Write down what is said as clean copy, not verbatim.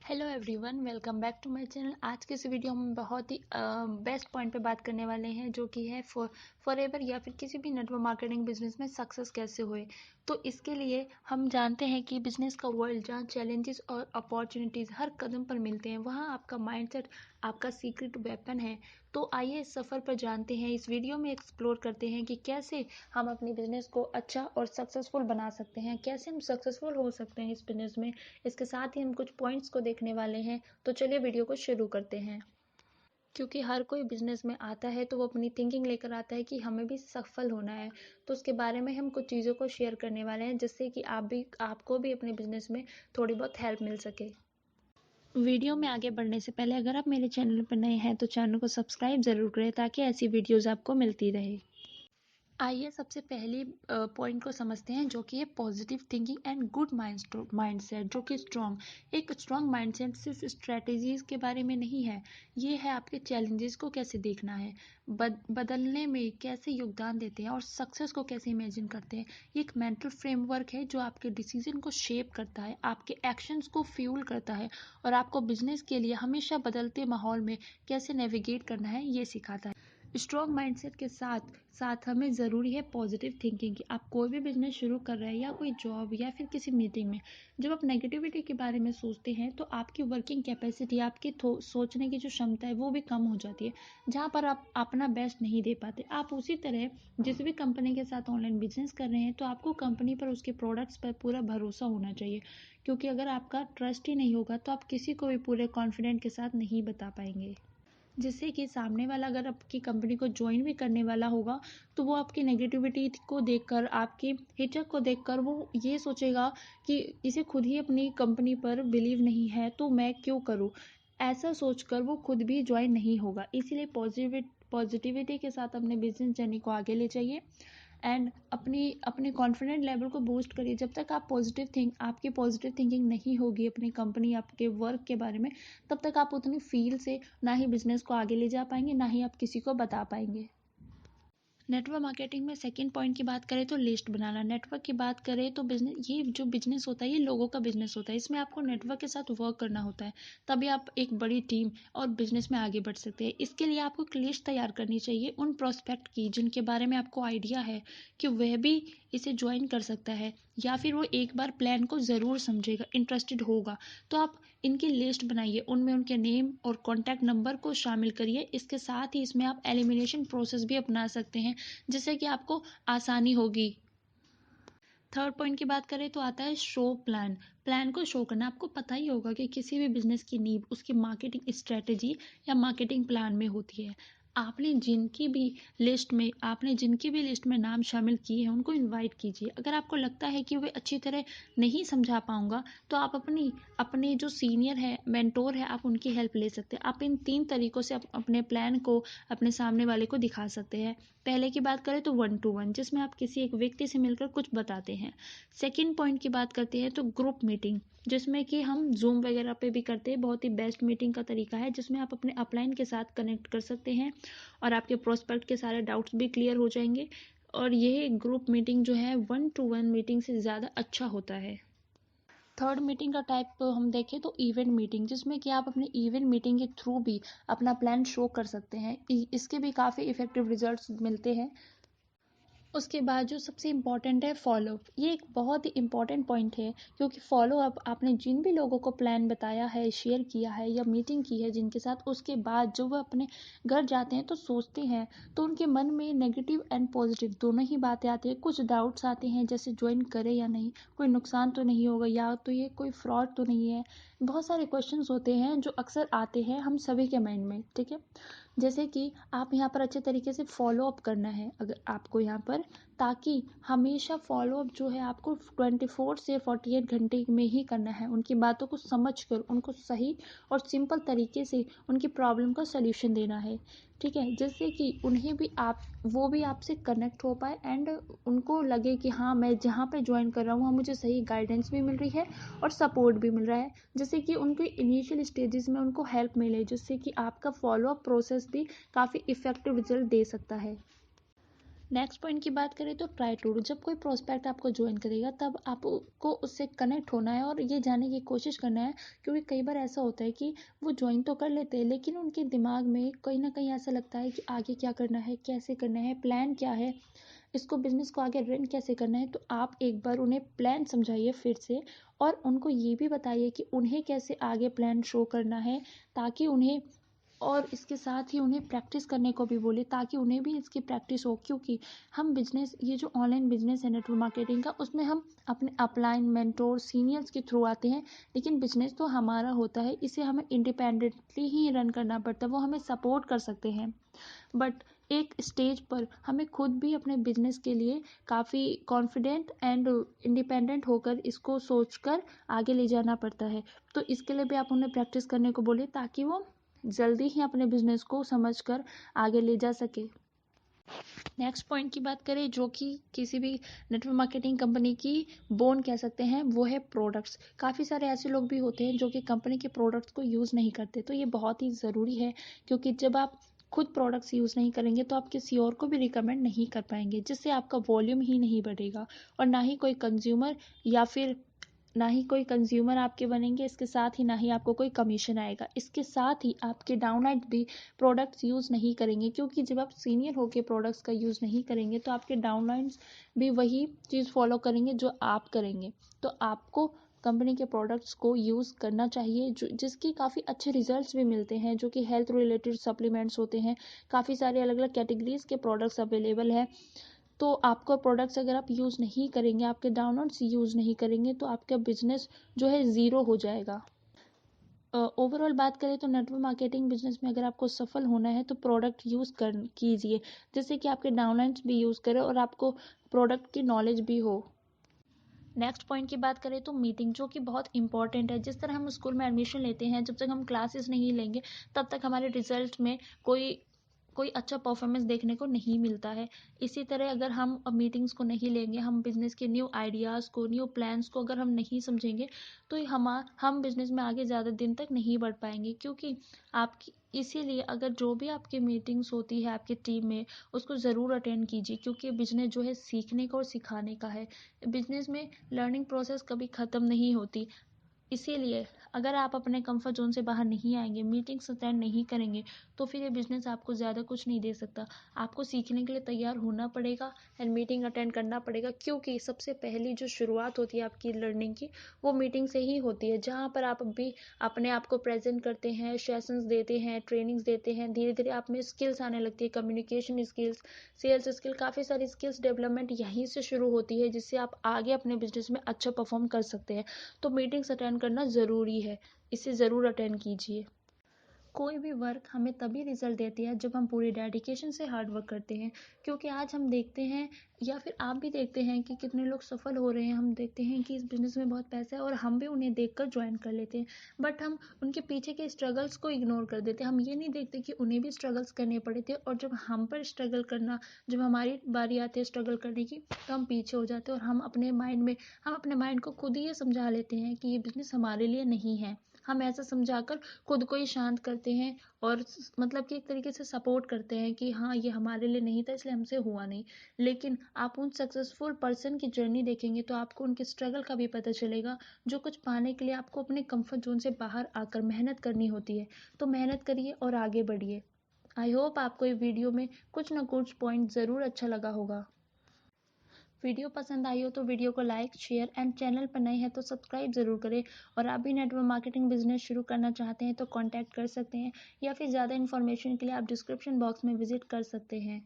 Hello everyone, welcome back to my channel. आज के इस वीडियो में बहुत ही बेस्ट पॉइंट पे बात करने वाले हैं, जो कि है फॉरएवर या फिर किसी भी नेटवर्क मार्केटिंग बिजनेस में सक्सेस कैसे होए। तो इसके लिए हम जानते हैं कि बिजनेस का वर्ल्ड जहाँ चैलेंजेस और अपॉर्चुनिटीज़ हर कदम पर मिलते हैं, वहाँ आपका माइंडसेट आपका सीक्रेट वेपन है। तो आइए इस सफ़र पर जानते हैं। इस वीडियो में एक्सप्लोर करते हैं कि कैसे हम अपनी बिजनेस को अच्छा और सक्सेसफुल बना सकते हैं, कैसे हम सक्सेसफुल हो सकते हैं इस बिजनेस में। इसके साथ ही हम कुछ पॉइंट्स को देखने वाले हैं। तो चलिए वीडियो को शुरू करते हैं। क्योंकि हर कोई बिजनेस में आता है तो वो अपनी थिंकिंग लेकर आता है कि हमें भी सफल होना है। तो उसके बारे में हम कुछ चीज़ों को शेयर करने वाले हैं, जिससे कि आपको भी अपने बिजनेस में थोड़ी बहुत हेल्प मिल सके। वीडियो में आगे बढ़ने से पहले अगर आप मेरे चैनल पर नए हैं तो चैनल को सब्सक्राइब ज़रूर करें, ताकि ऐसी वीडियोस आपको मिलती रहे। आइए सबसे पहले पॉइंट को समझते हैं, जो कि है positive thinking and good mindset. जो कि एक स्ट्रॉन्ग माइंडसेट सिर्फ स्ट्रेटजीज के बारे में नहीं है, ये है आपके चैलेंजेस को कैसे देखना है, बदलने में कैसे योगदान देते हैं और सक्सेस को कैसे इमेजिन करते हैं। ये एक मेंटल फ्रेमवर्क है जो आपके डिसीजन को शेप करता है, आपके एक्शंस को फ्यूल करता है और आपको बिजनेस के लिए हमेशा बदलते माहौल में कैसे नेविगेट करना है, ये सिखाता है। स्ट्रॉन्ग माइंडसेट के साथ साथ हमें ज़रूरी है पॉजिटिव थिंकिंग की। आप कोई भी बिजनेस शुरू कर रहे हैं या कोई जॉब या फिर किसी मीटिंग में, जब आप नेगेटिविटी के बारे में सोचते हैं तो आपकी वर्किंग कैपेसिटी, आपकी सोचने की जो क्षमता है वो भी कम हो जाती है, जहाँ पर आप अपना बेस्ट नहीं दे पाते। आप उसी तरह जिस भी कंपनी के साथ ऑनलाइन बिजनेस कर रहे हैं, तो आपको कंपनी पर, उसके प्रोडक्ट्स पर पूरा भरोसा होना चाहिए। क्योंकि अगर आपका ट्रस्ट ही नहीं होगा तो आप किसी को भी पूरे कॉन्फिडेंट के साथ नहीं बता पाएंगे, जिससे कि सामने वाला अगर आपकी कंपनी को ज्वाइन भी करने वाला होगा तो वो आपकी नेगेटिविटी को देखकर, आपकी हिचक को देखकर वो ये सोचेगा कि इसे खुद ही अपनी कंपनी पर बिलीव नहीं है, तो मैं क्यों करूँ। ऐसा सोचकर वो खुद भी ज्वाइन नहीं होगा। इसीलिए पॉजिटिविटी के साथ अपने बिजनेस जर्नी को आगे ले जाइए एंड अपने कॉन्फिडेंट लेवल को बूस्ट करिए। जब तक आपकी पॉजिटिव थिंकिंग नहीं होगी अपनी कंपनी, आपके वर्क के बारे में, तब तक आप उतनी फील से ना ही बिजनेस को आगे ले जा पाएंगे, ना ही आप किसी को बता पाएंगे। नेटवर्क मार्केटिंग में सेकंड पॉइंट की बात करें तो लिस्ट बनाना। नेटवर्क की बात करें तो ये जो बिजनेस होता है, ये लोगों का बिजनेस होता है। इसमें आपको नेटवर्क के साथ वर्क करना होता है, तभी आप एक बड़ी टीम और बिजनेस में आगे बढ़ सकते हैं। इसके लिए आपको एक लिस्ट तैयार करनी चाहिए उन प्रोस्पेक्ट की, जिनके बारे में आपको आइडिया है कि वह भी इसे ज्वाइन कर सकता है, या फिर वो एक बार प्लान को ज़रूर समझेगा, इंटरेस्टेड होगा। तो आप इनकी लिस्ट बनाइए, उनमें उनके नेम और कॉन्टैक्ट नंबर को शामिल करिए। इसके साथ ही इसमें आप एलिमिनेशन प्रोसेस भी अपना सकते हैं, जिससे कि आपको आसानी होगी। थर्ड पॉइंट की बात करें तो आता है शो प्लान को शो करना। आपको पता ही होगा कि किसी भी बिजनेस की नींव उसकी मार्केटिंग स्ट्रेटेजी या मार्केटिंग प्लान में होती है। आपने जिनकी भी लिस्ट में नाम शामिल किए हैं, उनको इनवाइट कीजिए। अगर आपको लगता है कि वे अच्छी तरह नहीं समझा पाऊंगा, तो आप अपने जो सीनियर है, मेंटोर है, आप उनकी हेल्प ले सकते हैं। आप इन 3 तरीकों से अपने प्लान को अपने सामने वाले को दिखा सकते हैं। पहले की बात करें तो 1 to 1, जिसमें आप किसी एक व्यक्ति से मिलकर कुछ बताते हैं। सेकंड पॉइंट की बात करते हैं तो ग्रुप मीटिंग, जिसमें कि हम जूम वगैरह पे भी करते हैं। बहुत ही बेस्ट मीटिंग का तरीका है, जिसमें आप अपने अपलाइन के साथ कनेक्ट कर सकते हैं और आपके प्रोस्पेक्ट के सारे डाउट्स भी क्लियर हो जाएंगे। और यह ग्रुप मीटिंग जो है 1 to 1 मीटिंग से ज़्यादा अच्छा होता है। थर्ड मीटिंग का टाइप हम देखें तो इवेंट मीटिंग, जिसमें कि आप अपने इवेंट मीटिंग के थ्रू भी अपना प्लान शो कर सकते हैं। इसके भी काफ़ी इफेक्टिव रिजल्ट्स मिलते हैं। उसके बाद जो सबसे इम्पॉर्टेंट है फॉलोअप। ये एक बहुत ही इम्पॉर्टेंट पॉइंट है, क्योंकि फॉलोअप आपने जिन भी लोगों को प्लान बताया है, शेयर किया है या मीटिंग की है जिनके साथ, उसके बाद जो वह अपने घर जाते हैं तो सोचते हैं, तो उनके मन में नेगेटिव एंड पॉजिटिव दोनों ही बातें आती है। कुछ डाउट्स आते हैं, जैसे ज्वाइन करें या नहीं, कोई नुकसान तो नहीं होगा, या तो ये कोई फ्रॉड तो नहीं है। बहुत सारे क्वेश्चंस होते हैं जो अक्सर आते हैं हम सभी के माइंड में, ठीक है। जैसे कि आप यहाँ पर अच्छे तरीके से फॉलो अप करना है अगर आपको यहाँ पर, ताकि हमेशा फॉलोअप जो है आपको 24 से 48 घंटे में ही करना है। उनकी बातों को समझकर उनको सही और सिंपल तरीके से उनकी प्रॉब्लम का सल्यूशन देना है, ठीक है। जिससे कि वो भी आपसे कनेक्ट हो पाए एंड उनको लगे कि हाँ, मैं जहाँ पे ज्वाइन कर रहा हूँ वहाँ मुझे सही गाइडेंस भी मिल रही है और सपोर्ट भी मिल रहा है, जिससे कि उनके इनिशियल स्टेजेस में उनको हेल्प मिले, जिससे कि आपका फॉलोअप प्रोसेस भी काफ़ी इफेक्टिव रिजल्ट दे सकता है। नेक्स्ट पॉइंट की बात करें तो ट्राई टू डू। जब कोई प्रोस्पेक्ट आपको ज्वाइन करेगा तब आपको उससे कनेक्ट होना है और ये जानने की कोशिश करना है, क्योंकि कई बार ऐसा होता है कि वो ज्वाइन तो कर लेते हैं लेकिन उनके दिमाग में कहीं ना कहीं ऐसा लगता है कि आगे क्या करना है, कैसे करना है, प्लान क्या है, इसको बिजनेस को आगे रन कैसे करना है। तो आप एक बार उन्हें प्लान समझाइए फिर से, और उनको ये भी बताइए कि उन्हें कैसे आगे प्लान शो करना है, ताकि उन्हें, और इसके साथ ही उन्हें प्रैक्टिस करने को भी बोले ताकि उन्हें भी इसकी प्रैक्टिस हो। क्योंकि हम बिजनेस, ये जो ऑनलाइन बिजनेस है नेटवर्क मार्केटिंग का, उसमें हम अपने अपलाइन मेंटोर सीनियर्स के थ्रू आते हैं, लेकिन बिजनेस तो हमारा होता है, इसे हमें इंडिपेंडेंटली ही रन करना पड़ता है। वो हमें सपोर्ट कर सकते हैं बट एक स्टेज पर हमें खुद भी अपने बिजनेस के लिए काफ़ी कॉन्फिडेंट एंड इंडिपेंडेंट होकर इसको सोचकर आगे ले जाना पड़ता है। तो इसके लिए भी आप उन्हें प्रैक्टिस करने को बोले ताकि वो जल्दी ही अपने बिजनेस को समझकर आगे ले जा सके। नेक्स्ट पॉइंट की बात करें जो कि किसी भी नेटवर्क मार्केटिंग कंपनी की बोन कह सकते हैं, वो है प्रोडक्ट्स। काफ़ी सारे ऐसे लोग भी होते हैं जो कि कंपनी के प्रोडक्ट्स को यूज़ नहीं करते, तो ये बहुत ही ज़रूरी है, क्योंकि जब आप खुद प्रोडक्ट्स यूज़ नहीं करेंगे तो आप किसी और को भी रिकमेंड नहीं कर पाएंगे, जिससे आपका वॉल्यूम ही नहीं बढ़ेगा और ना ही कोई कंज्यूमर आपके बनेंगे। इसके साथ ही ना ही आपको कोई कमीशन आएगा। इसके साथ ही आपके डाउनलाइट भी प्रोडक्ट्स यूज़ नहीं करेंगे, क्योंकि जब आप सीनियर होकर प्रोडक्ट्स का यूज़ नहीं करेंगे तो आपके डाउनलाइंस भी वही चीज़ फॉलो करेंगे जो आप करेंगे। तो आपको कंपनी के प्रोडक्ट्स को यूज़ करना चाहिए जिसकी काफ़ी अच्छे रिजल्ट्स भी मिलते हैं, जो कि हेल्थ रिलेटेड सप्लीमेंट्स होते हैं। काफ़ी सारे अलग अलग कैटेगरीज के प्रोडक्ट्स अवेलेबल है। तो आपका प्रोडक्ट्स अगर आप यूज़ नहीं करेंगे, आपके डाउनलोड्स यूज़ नहीं करेंगे, तो आपका बिजनेस जो है ज़ीरो हो जाएगा। ओवरऑल बात करें तो नेटवर्क मार्केटिंग बिजनेस में अगर आपको सफल होना है तो प्रोडक्ट यूज़ कर कीजिए, जिससे कि आपके डाउनलाइंस भी यूज़ करें और आपको प्रोडक्ट की नॉलेज भी हो। नेक्स्ट पॉइंट की बात करें तो मीटिंग, जो कि बहुत इंपॉर्टेंट है। जिस तरह हम स्कूल में एडमिशन लेते हैं, जब तक हम क्लासेस नहीं लेंगे तब तक हमारे रिजल्ट में कोई अच्छा परफॉर्मेंस देखने को नहीं मिलता है। इसी तरह अगर हम मीटिंग्स को नहीं लेंगे, हम बिजनेस के न्यू आइडियाज़ को, न्यू प्लान्स को अगर हम नहीं समझेंगे तो हम बिजनेस में आगे ज़्यादा दिन तक नहीं बढ़ पाएंगे। क्योंकि आपकी इसीलिए अगर जो भी आपकी मीटिंग्स होती है आपकी टीम में, उसको ज़रूर अटेंड कीजिए, क्योंकि बिजनेस जो है सीखने का और सिखाने का है। बिजनेस में लर्निंग प्रोसेस कभी ख़त्म नहीं होती। इसीलिए अगर आप अपने कंफर्ट जोन से बाहर नहीं आएंगे, मीटिंग्स अटेंड नहीं करेंगे, तो फिर ये बिजनेस आपको ज़्यादा कुछ नहीं दे सकता। आपको सीखने के लिए तैयार होना पड़ेगा एंड मीटिंग अटेंड करना पड़ेगा, क्योंकि सबसे पहली जो शुरुआत होती है आपकी लर्निंग की, वो मीटिंग से ही होती है, जहाँ पर आप भी अपने आप को प्रेजेंट करते हैं, सेशंस देते हैं, ट्रेनिंग्स देते हैं। धीरे धीरे आप में स्किल्स आने लगती है, कम्युनिकेशन स्किल्स, सेल्स स्किल, काफ़ी सारी स्किल्स डेवलपमेंट यहीं से शुरू होती है, जिससे आप आगे अपने बिजनेस में अच्छा परफॉर्म कर सकते हैं। तो मीटिंग्स अटेंड करना ज़रूरी है, इसे ज़रूर अटेंड कीजिए। कोई भी वर्क हमें तभी रिजल्ट देती है जब हम पूरी डेडिकेशन से हार्ड वर्क करते हैं। क्योंकि आज हम देखते हैं, या फिर आप भी देखते हैं कि कितने लोग सफल हो रहे हैं। हम देखते हैं कि इस बिजनेस में बहुत पैसा है और हम भी उन्हें देखकर ज्वाइन कर लेते हैं, बट हम उनके पीछे के स्ट्रगल्स को इग्नोर कर देते हैं। हम ये नहीं देखते कि उन्हें भी स्ट्रगल्स करने पड़े थे, और जब हम पर स्ट्रगल करना, जब हमारी बारी आती है स्ट्रगल करने की, तो हम पीछे हो जाते हैं और हम अपने माइंड को खुद ही ये समझा लेते हैं कि ये बिजनेस हमारे लिए नहीं है। हम ऐसा समझाकर खुद को ही शांत करते हैं और मतलब कि एक तरीके से सपोर्ट करते हैं कि हाँ, ये हमारे लिए नहीं था इसलिए हमसे हुआ नहीं। लेकिन आप उन सक्सेसफुल पर्सन की जर्नी देखेंगे तो आपको उनके स्ट्रगल का भी पता चलेगा। जो कुछ पाने के लिए आपको अपने कंफर्ट जोन से बाहर आकर मेहनत करनी होती है। तो मेहनत करिए और आगे बढ़िए। आई होप आपको ये वीडियो में कुछ ना कुछ पॉइंट ज़रूर अच्छा लगा होगा। वीडियो पसंद आई हो तो वीडियो को लाइक, शेयर एंड चैनल पर नए हैं तो सब्सक्राइब ज़रूर करें। और आप भी नेटवर्क मार्केटिंग बिजनेस शुरू करना चाहते हैं तो कांटेक्ट कर सकते हैं, या फिर ज़्यादा इन्फॉर्मेशन के लिए आप डिस्क्रिप्शन बॉक्स में विजिट कर सकते हैं।